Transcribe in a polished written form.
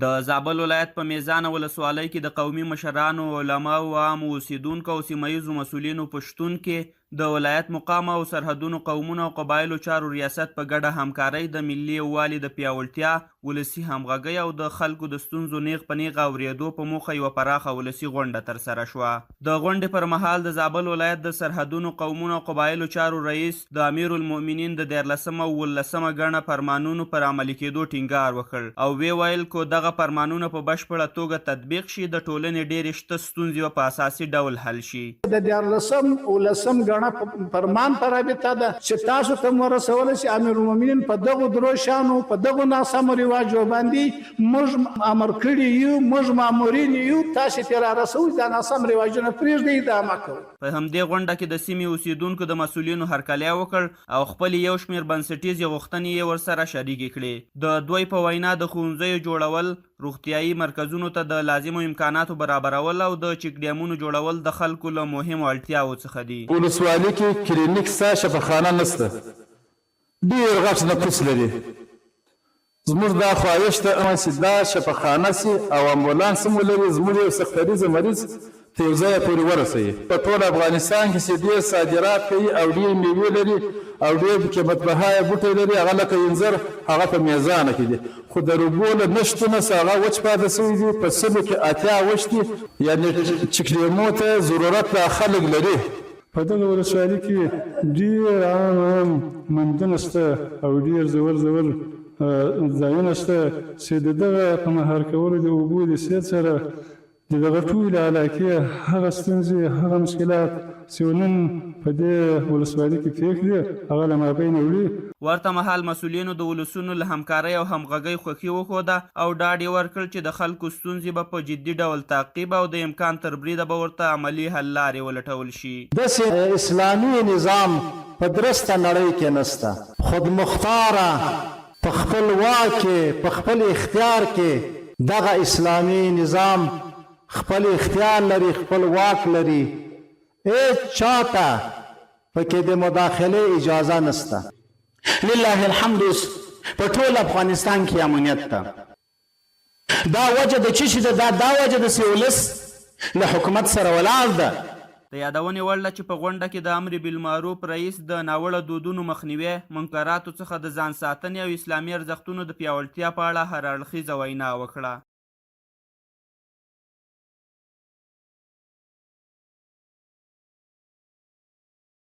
د زابل ولایت په میزانه ولسوالۍ کې د قومي مشرانو، علماو، عامو اوسیدونکو او سیمه ییزو مسؤلینو په شتون کې د ولایت مقام او سرحدونو قومونو او قبایلو چارو ریاست په ګډه همکارۍ د ملي یووالي د پیاوړتیا، ولسي همغږۍ او د خلکو د ستونزو نیغ په نیغ اورېدو په موخه یوه پراخه ولسي غونډه ترسره شوه. د غونډې پر مهال د زابل ولایت د سرحدونو قومونو او قبایلو چارو رئیس د امیرالمؤمنین د 14 او 15 ګڼه فرمانونو پر عملي کېدو ټینګار وکړ او ویې ویل کو دغه فرمانونه په بشپړه توګه تطبیق شي د ټولنې ډېرې شته ستونزې په اساسي ډول حل شي. د 14 او 15 ګڼه فرمان پر رابطه ده چې تاسو ته ورسول شي امیرالمؤمنین په دغه درو شانو په دغه ناسمو رواجو باندې موږ امر کړي یو، موږ مامورین یو، تاسو ته را رسول دا ناسم رواجونه پرېږدئ ادامه کوو. په همدې غونډه کې د سیمې اوسیدونکو د مسؤلینو هرکلی وکړ او خپل یو شمېر بنسټیزې غوښتنې یې ورسره شریکې کړې. د دوی په وینا د ښوونځیو جوړول، روغتیایي مرکزونو ته د لازمو امکاناتو برابرول او د چک ډیمونو جوړول د خلکو له مهمو اړتیاوو څخه دي. ولسوالۍ کې کلینیک سته، شفاخانه نشته، ډېر غټ نفوس لري. زموږ دا خواهش ده چې دا شفاخانه سي او امبولانس هم ولري، زموږ یو سختریزه مریض ته یو ځای پورې ورسوي. په ټول افغانستان کې چې ډېر صادرات کوي او ډېر میوې لري او ډېر قیمت بهای بوټی لري، هغه لکه انځر، هغه په میزانه کې دي، خو د روبو له نشتونه هغه وچ پاتې شوي دي. په سلو کې 80 وچ دي، یعنې چکلیمو ته ضرورت لا خلک لري. په دغه ولسوالۍ کې ډېر عام مندونه شته او ډېر زور ځایونه شته چې د دغه په مهار کولو د اوبو د سیل سره د دغه ټولې علاقې هغه ستونزې، هغه مشکلات چې نن په دې ولسوالۍ کې پېښ دي هغه له مابین وړي. ورته مهال مسؤلینو د ولسونو له همکارۍ او همغږۍ خوښي وښوده او ډاډ یې ورکړ چې د خلکو ستونزې به په جدي ډول تعقیب او د امکان تر بریده به ورته عملي حل لارې ولټول شي. داسې اسلامي نظام په درسته نړۍ کې نشته. خودمختاره په خپل واک کې، په خپل اختیار کې دغه اسلامي نظام خپل اختیار لري، خپل واک لري، هیڅ چاته پکې د مداخله اجازه نشته. لله الحمد په ټول افغانستان کې امنیت ده. دا وجه د چی شي ده، دا وجه د سیولس له حکومت سره ولاړ ده. د یادونې وړ ده چې په غونډه کې د امر بالمعروف رئیس د ناوړه دودونو مخنیوي، منکراتو څخه د ځان ساتنې او اسلامي ارزښتونو د پیاوړتیا په اړه هر اړخیزه وینا وکړه.